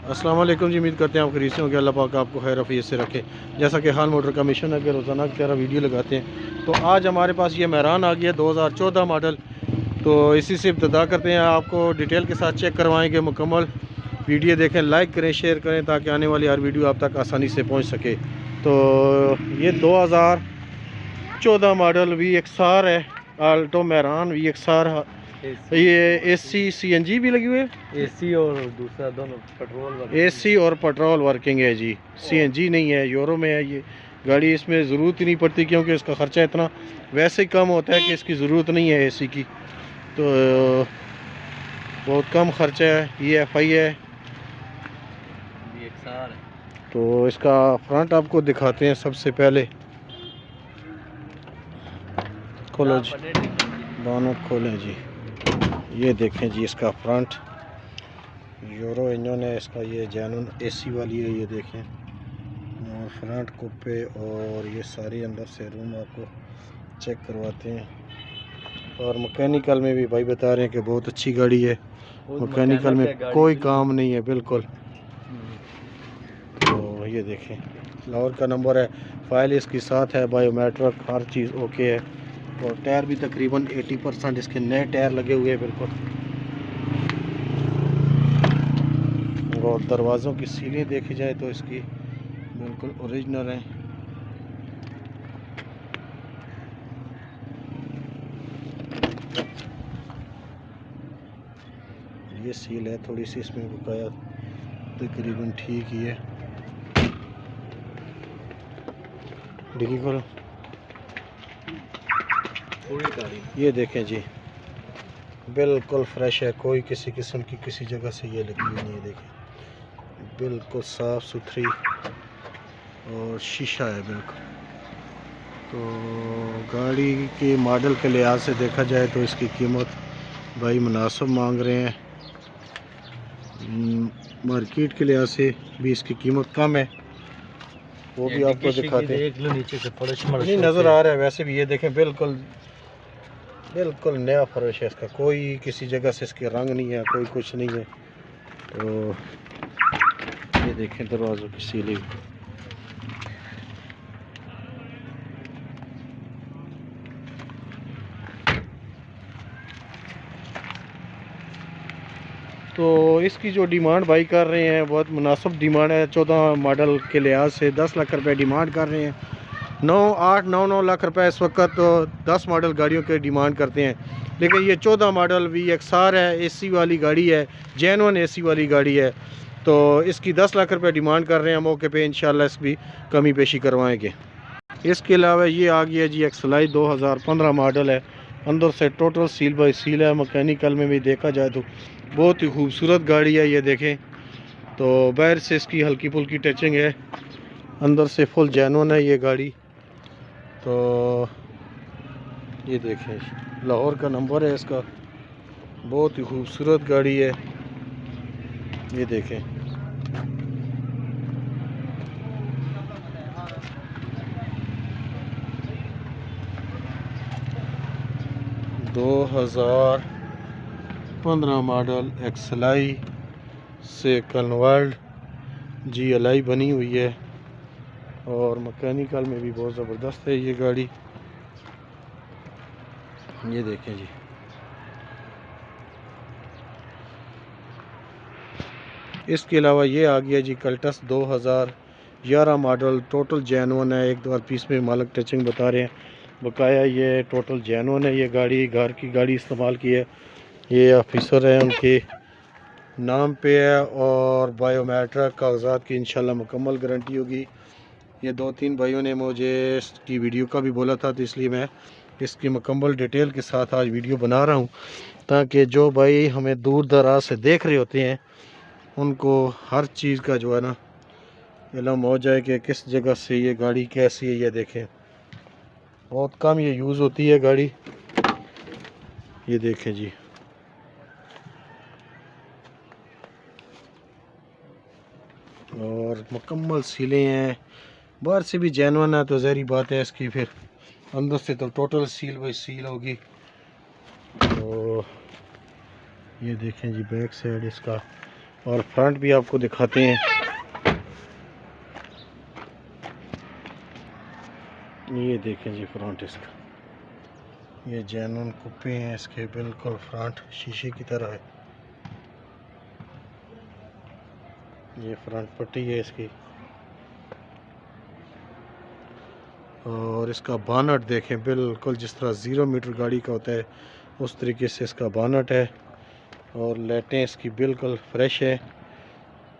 अस्सलाम वालेकुम जी। उम्मीद करते हैं आप खरीद से होंगे। अल्लाह पाक आपको खैर अफियत से रखे। जैसा कि हाल मोटर का मिशन है कि रोज़ाना की तरह वीडियो लगाते हैं, तो आज हमारे पास ये मेहरान आ गया 2014 मॉडल। तो इसी से इब्तदा करते हैं, आपको डिटेल के साथ चेक करवाएंगे। मुकम्मल वीडियो देखें, लाइक करें, शेयर करें ताकि आने वाली हर वीडियो आप तक आसानी से पहुँच सके। तो ये 2014 मॉडल VXR है, आल्टो मेहरान VXR। ये AC CNG भी लगी हुई है, एसी और दूसरा दोनों पेट्रोल वाली। AC और पेट्रोल वर्किंग है जी। CNG नहीं है, यूरो में है ये गाड़ी। इसमें ज़रूरत ही नहीं पड़ती क्योंकि इसका ख़र्चा इतना वैसे ही कम होता है कि इसकी ज़रूरत नहीं है AC की। तो बहुत कम ख़र्चा है। ये FI है। VXR है। तो इसका फ्रंट आपको दिखाते हैं सबसे पहले। खोलो जी, दोनों खोलें जी। ये देखें जी, इसका फ्रंट यूरो इंजन है इसका। ये जेन्युइन AC वाली है, ये देखें। और फ्रंट कुप्पे और ये सारे अंदर से रूम आपको चेक करवाते हैं। और मैकेनिकल में भी भाई बता रहे हैं कि बहुत अच्छी गाड़ी है। मैकेनिकल में कोई काम नहीं है बिल्कुल। तो ये देखें, लाहौर का नंबर है, फाइल इसके साथ है, बायोमेट्रिक हर चीज़ ओके है। और टायर भी तकरीबन 80% इसके नए टायर लगे हुए हैं बिल्कुल। और दरवाज़ों की सीलें देखी जाए तो इसकी बिल्कुल ओरिजिनल है। ये सील है थोड़ी सी इसमें बकाया, तकरीबन ठीक ही है। डिग्गी खोलो। ये देखें जी, बिल्कुल फ्रेश है, कोई किसी किस्म की किसी जगह से ये लगी हुई नहीं है। देखें बिल्कुल साफ़ सुथरी और शीशा है बिल्कुल। तो गाड़ी के मॉडल के लिहाज से देखा जाए तो इसकी कीमत भाई मुनासिब मांग रहे हैं। मार्केट के लिहाज से भी इसकी कीमत कम है, वो भी आपको दिखाते हैं। देख लो नीचे से नहीं नज़र आ रहा है वैसे भी। ये देखें बिल्कुल बिल्कुल नया फर्श है इसका, कोई किसी जगह से इसके रंग नहीं है, कोई कुछ नहीं है। तो ये देखें दरवाज़ों की सीलिंग। तो इसकी जो डिमांड भाई कर रहे हैं बहुत मुनासिब डिमांड है। 14 मॉडल के लिहाज से 10 लाख रुपए डिमांड कर रहे हैं। 9 लाख रुपए इस वक्त तो 10 मॉडल गाड़ियों के डिमांड करते हैं। लेकिन ये 14 मॉडल VXR है, AC वाली गाड़ी है, जेन्युइन AC वाली गाड़ी है। तो इसकी 10 लाख रुपए डिमांड कर रहे हैं। मौके पे इंशाल्लाह इसकी कमी पेशी करवाएंगे। इसके अलावा ये आ गया जी XLI 2015 मॉडल है। अंदर से टोटल सील बाई सील है। मैकेनिकल में भी देखा जाए तो बहुत ही खूबसूरत गाड़ी है। ये देखें तो बाहर से इसकी हल्की फुल्की टचिंग है, अंदर से फुल जेन्युइन है ये गाड़ी। तो ये देखें लाहौर का नंबर है इसका, बहुत ही खूबसूरत गाड़ी है। ये देखें दो 2015 मॉडल XLI से कन्वर्ट GLI बनी हुई है। और मैकेनिकल में भी बहुत ज़बरदस्त है ये गाड़ी। ये देखें जी, इसके अलावा ये आ गया जी कल्टस 2011 मॉडल। टोटल जेन्युइन है, एक दो पीस में मालक टचिंग बता रहे हैं, बकाया ये टोटल जेन्युइन है। ये गाड़ी घर की गाड़ी इस्तेमाल की है। ये ऑफिसर है उनके नाम पे है और बायोमेट्रिक कागजात की इंशाल्लाह मुकम्मल गारंटी होगी। ये 2-3 भाइयों ने मुझे इसकी वीडियो का भी बोला था, तो इसलिए मैं इसकी मुकम्मल डिटेल के साथ आज वीडियो बना रहा हूँ, ताकि जो भाई हमें दूर दराज से देख रहे होते हैं उनको हर चीज़ का जो है ना इल्म हो जाए कि किस जगह से ये गाड़ी कैसी है। ये देखें बहुत कम ये यूज़ होती है गाड़ी। ये देखें जी, और मुकम्मल सीलें हैं, बाहर से भी जेन्युइन है तो ज़ाहिर बात है इसकी फिर अंदर से तो टोटल सील बाई सील होगी। तो ये देखें जी बैक साइड इसका, और फ्रंट भी आपको दिखाते हैं। ये देखें जी फ्रंट इसका, ये जेन्युइन कुप्पे हैं इसके, बिल्कुल फ्रंट शीशे की तरह है। ये फ्रंट पट्टी है इसकी, और इसका बानट देखें बिल्कुल जिस तरह 0 मीटर गाड़ी का होता है उस तरीके से इसका बानट है। और लाइटें इसकी बिल्कुल फ्रेश है,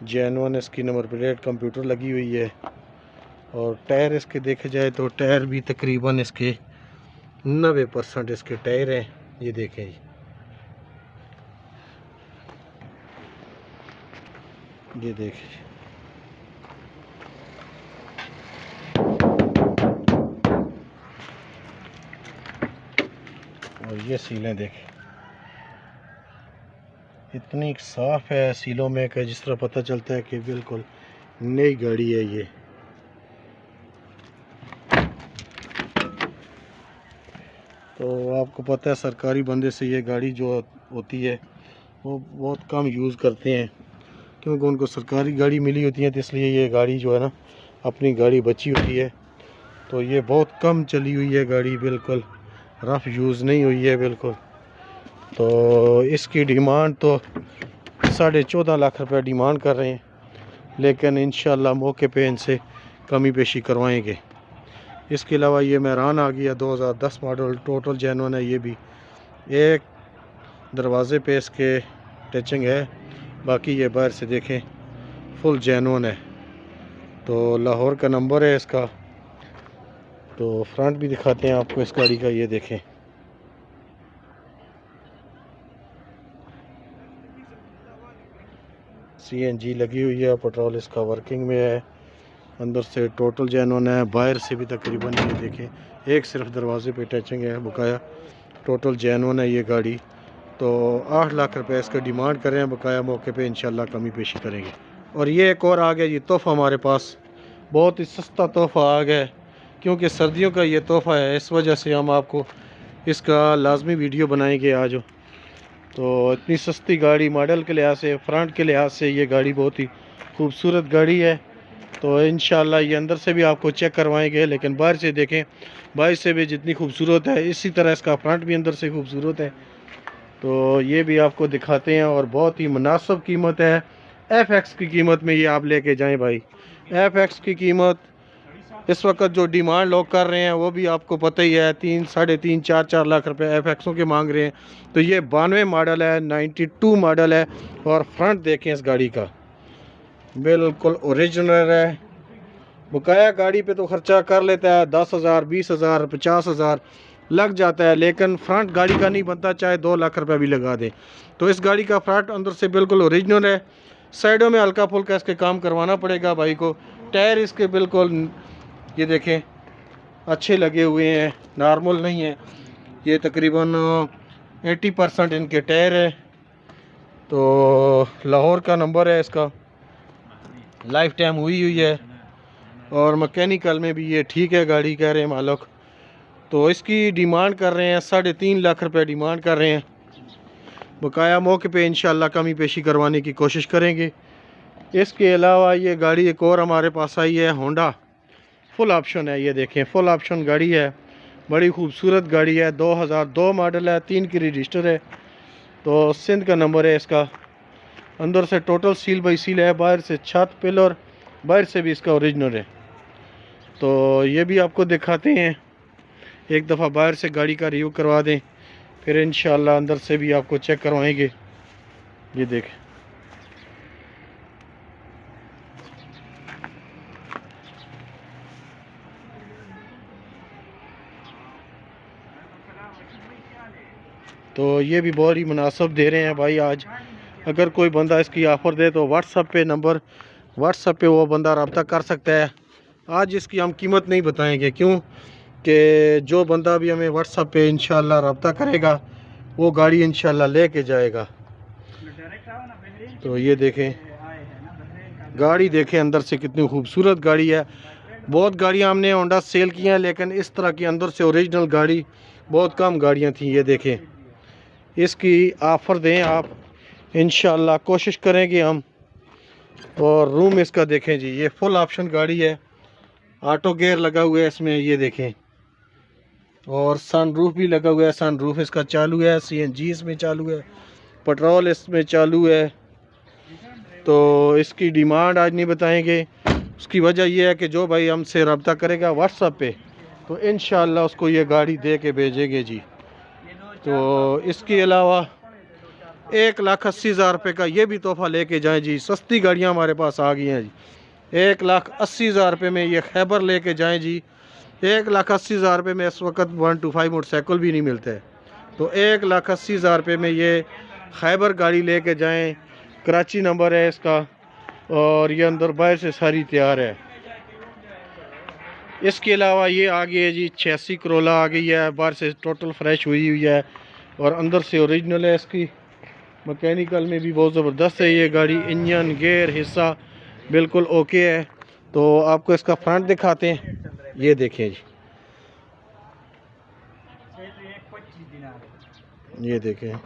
जेन्युइन इसकी नंबर प्लेट कंप्यूटर लगी हुई है। और टायर इसके देखे जाए तो टायर भी तकरीबन इसके 90% इसके टायर हैं। ये देखें ये देखें, और ये सीलें देखें इतनी साफ़ है सीलों में कि जिस तरह पता चलता है कि बिल्कुल नई गाड़ी है ये। तो आपको पता है सरकारी बंदे से ये गाड़ी जो होती है वो बहुत कम यूज़ करते हैं, क्योंकि उनको सरकारी गाड़ी मिली होती है, तो इसलिए ये गाड़ी जो है ना अपनी गाड़ी बची होती है। तो ये बहुत कम चली हुई है गाड़ी, बिल्कुल रफ़ यूज़ नहीं हुई है बिल्कुल। तो इसकी डिमांड तो 14.5 लाख रुपए डिमांड कर रहे हैं, लेकिन इंशाल्लाह मौके पे इनसे कमी पेशी करवाएंगे। इसके अलावा ये मेहरान आ गया 2010 मॉडल, टोटल जेन्युइन है। ये भी एक दरवाज़े पे इसके टचिंग है, बाकी ये बाहर से देखें फुल जेन्युइन है। तो लाहौर का नंबर है इसका। तो फ्रंट भी दिखाते हैं आपको इस गाड़ी का, ये देखें CNG लगी हुई है, पेट्रोल इसका वर्किंग में है। अंदर से टोटल जेन्युइन है, बाहर से भी तकरीबन ये देखें एक सिर्फ दरवाजे पे टचिंग है बकाया। टोटल जेन्युइन है ये गाड़ी। तो 8 लाख रुपए इसका डिमांड कर रहे हैं, बकाया मौके पे इंशाल्लाह कमी पेशी करेंगे। और ये एक और आ गया ये तोहफ़ा हमारे पास, बहुत ही सस्ता तोहफ़ा आ गया है, क्योंकि सर्दियों का ये तोहफ़ा है, इस वजह से हम आपको इसका लाजमी वीडियो बनाएंगे आज। तो इतनी सस्ती गाड़ी, मॉडल के लिहाज से, फ्रंट के लिहाज से ये गाड़ी बहुत ही खूबसूरत गाड़ी है। तो इंशाल्लाह ये अंदर से भी आपको चेक करवाएंगे, लेकिन बाहर से देखें, बाहर से भी जितनी खूबसूरत है इसी तरह इसका फ्रंट भी अंदर से खूबसूरत है। तो ये भी आपको दिखाते हैं, और बहुत ही मुनासिब कीमत है। FX की कीमत में ये आप लेके जाएं भाई। FX की कीमत इस वक्त जो डिमांड लोग कर रहे हैं वो भी आपको पता ही है, 3, 3.5, 4 लाख रुपए FXों के मांग रहे हैं। तो ये 92 मॉडल है, 92 मॉडल है। और फ्रंट देखें इस गाड़ी का, बिल्कुल ओरिजिनल है। बकाया गाड़ी पे तो खर्चा कर लेता है 10,000, 20,000, 50,000 लग जाता है, लेकिन फ्रंट गाड़ी का नहीं बनता, चाहे 2 लाख रुपए भी लगा दे। तो इस गाड़ी का फ्रंट अंदर से बिल्कुल ओरिजिनल है। साइडों में हल्का फुल्का इसके काम करवाना पड़ेगा भाई को। टायर इसके बिल्कुल ये देखें अच्छे लगे हुए हैं, नॉर्मल नहीं है। ये तकरीबन 80% इनके टायर है। तो लाहौर का नंबर है इसका, लाइफ टाइम हुई है, और मैकेनिकल में भी ये ठीक है गाड़ी, कह रहे हैं मालिक। तो इसकी डिमांड कर रहे हैं 3.5 लाख रुपए डिमांड कर रहे हैं, बकाया मौके पे इंशाल्लाह कमी पेशी करवाने की कोशिश करेंगे। इसके अलावा ये गाड़ी एक और हमारे पास आई है, होंडा फुल ऑप्शन है। ये देखें फुल ऑप्शन गाड़ी है, बड़ी खूबसूरत गाड़ी है, 2002 मॉडल है, 3 की रजिस्टर है। तो सिंध का नंबर है इसका। अंदर से टोटल सील बाई सील है, बाहर से छत पिलर, बाहर से भी इसका ओरिजिनल है। तो ये भी आपको दिखाते हैं, एक दफ़ा बाहर से गाड़ी का रिव्यू करवा दें, फिर इंशाल्लाह अंदर से भी आपको चेक करवाएंगे। ये देखें तो ये भी बहुत ही मुनासिब दे रहे हैं भाई आज। अगर कोई बंदा इसकी ऑफ़र दे तो व्हाट्सएप पे वो बंदा रब्ता कर सकता है। आज इसकी हम कीमत नहीं बताएंगे, क्यों कि जो बंदा भी हमें व्हाट्सएप पे इंशाल्लाह रब्ता करेगा वो गाड़ी इंशाल्लाह लेके जाएगा। तो ये देखें गाड़ी, देखें अंदर से कितनी खूबसूरत गाड़ी है। बहुत गाड़ियाँ हमने होंडा सेल की हैं, लेकिन इस तरह की अंदर से ओरिजिनल गाड़ी बहुत कम गाड़ियाँ थी। ये देखें, इसकी ऑफ़र दें आप, इंशाल्लाह कोशिश करेंगे हम और रूम इसका देखें जी, ये फुल ऑप्शन गाड़ी है, ऑटो गियर लगा हुआ है इसमें, ये देखें। और सनरूफ भी लगा हुआ है, सनरूफ इसका चालू है, सीएनजी इसमें चालू है, पेट्रोल इसमें चालू है। तो इसकी डिमांड आज नहीं बताएंगे, उसकी वजह यह है कि जो भाई हमसे रब्ता करेगा व्हाट्सएप पे, तो इंशाल्लाह उसको ये गाड़ी दे के भेजेंगे जी। तो इसके अलावा 1,80,000 रुपये का ये भी तोहफा लेके जाएं जी। सस्ती गाड़ियाँ हमारे पास आ गई हैं जी। 1,80,000 रुपये में ये खैबर लेके जाएं जी। 1,80,000 रुपये में इस वक्त 125 मोटरसाइकिल भी नहीं मिलते। तो 1,80,000 रुपये में ये खैबर गाड़ी लेके जाएं। कराची नंबर है इसका, और ये अंदर बाहर से सारी तैयार है। इसके अलावा ये आ गई है जी 86 करोला आ गई है, बाहर से टोटल फ्रेश हुई हुई है और अंदर से ओरिजिनल है। इसकी मैकेनिकल में भी बहुत ज़बरदस्त है ये गाड़ी, इंजन गियर हिस्सा बिल्कुल ओके है। तो आपको इसका फ्रंट दिखाते हैं, ये देखें जी, ये देखें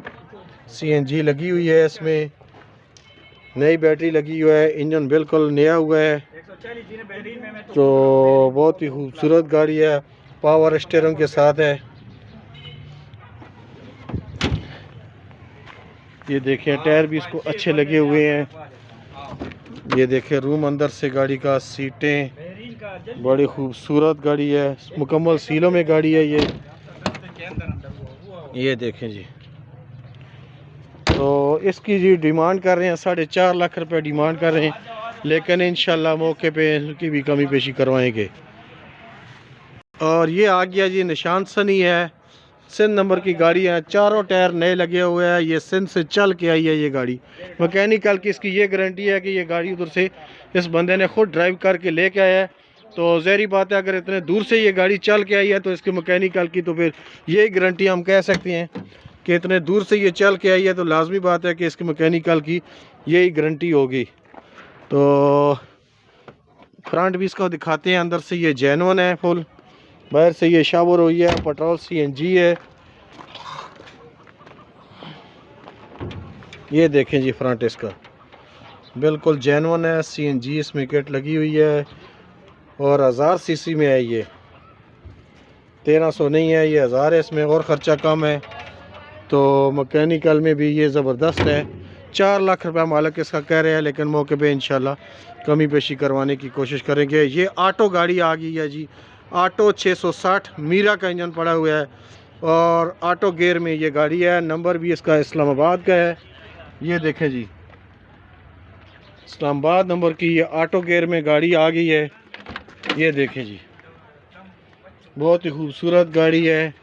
सीएनजी लगी हुई है इसमें, नई बैटरी लगी हुई है, इंजन बिल्कुल नया हुआ है। तो बहुत ही खूबसूरत गाड़ी है, पावर स्टीयरिंग के साथ है। ये देखें टायर भी इसको अच्छे लगे हुए हैं। ये देखें रूम अंदर से गाड़ी का, सीटें बड़ी खूबसूरत गाड़ी है, मुकम्मल सीलों में गाड़ी है ये देखें जी। तो इसकी जी डिमांड कर रहे हैं 4.5 लाख रुपए डिमांड कर रहे हैं, लेकिन इंशाल्लाह मौके पे इसकी भी कमी पेशी करवाएंगे। और ये आ गया जी निशान सनी है, सिंध नंबर की गाड़ी है, चारों टायर नए लगे हुए हैं। ये सिंध से चल के आई है ये गाड़ी, मैकेनिकल की इसकी ये गारंटी है कि ये गाड़ी उधर से इस बंदे ने खुद ड्राइव करके लेके आया है। तो ज़ाहिर बात है अगर इतने दूर से ये गाड़ी चल के आई है तो इसके मैकेनिकल की तो फिर ये गारंटी हम कह सकते हैं कि इतने दूर से ये चल के आई है, तो लाजमी बात है कि इसके मैकेनिकल की यही गारंटी होगी। तो फ्रंट भी इसका दिखाते हैं, अंदर से ये जेन्युइन है फुल, बाहर से ये शावर हुई है, पेट्रोल सीएनजी है। ये देखें जी फ्रंट इसका बिल्कुल जेन्युइन है, सीएनजी इसमें किट लगी हुई है और 1000 सीसी में है। ये 1300 नहीं है, ये 1000 है, इसमें और ख़र्चा कम है। तो मैकेनिकल में भी ये ज़बरदस्त है। 4 लाख रुपया मालिक इसका कह रहे हैं, लेकिन मौके पे इंशाल्लाह कमी पेशी करवाने की कोशिश करेंगे। ये ऑटो गाड़ी आ गई है जी, ऑटो 660 मीरा का इंजन पड़ा हुआ है और ऑटो गियर में ये गाड़ी है। नंबर भी इसका इस्लामाबाद का है, ये देखें जी इस्लामाबाद नंबर की ये ऑटो गियर में गाड़ी आ गई है। ये देखें जी बहुत ही खूबसूरत गाड़ी है।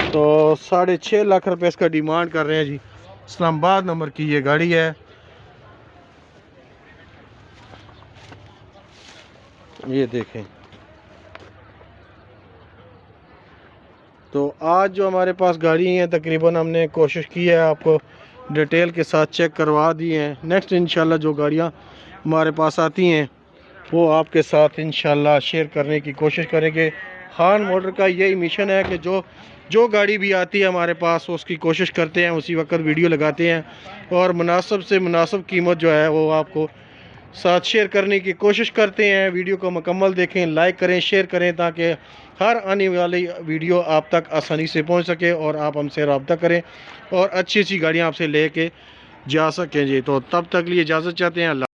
तो 6.5 लाख रुपए इसका डिमांड कर रहे हैं जी, इस्लामाबाद नंबर की ये गाड़ी है। ये देखें। तो आज जो हमारे पास गाड़ी हैं तकरीबन हमने कोशिश की है आपको डिटेल के साथ चेक करवा दी हैं। नेक्स्ट इंशाल्लाह जो गाड़ियां हमारे पास आती हैं वो आपके साथ इंशाल्लाह शेयर करने की कोशिश करेंगे। खान मोटर का यही मिशन है कि जो गाड़ी भी आती है हमारे पास उसकी कोशिश करते हैं उसी वक्त वीडियो लगाते हैं और मुनासिब से मुनासिब कीमत जो है वो आपको साथ शेयर करने की कोशिश करते हैं। वीडियो को मुकम्मल देखें, लाइक करें, शेयर करें ताकि हर आने वाली वीडियो आप तक आसानी से पहुंच सके और आप हमसे रब्ता करें और अच्छी अच्छी गाड़ियां आपसे लेके जा सकें जी। तो तब तक लिए इजाज़त चाहते हैं।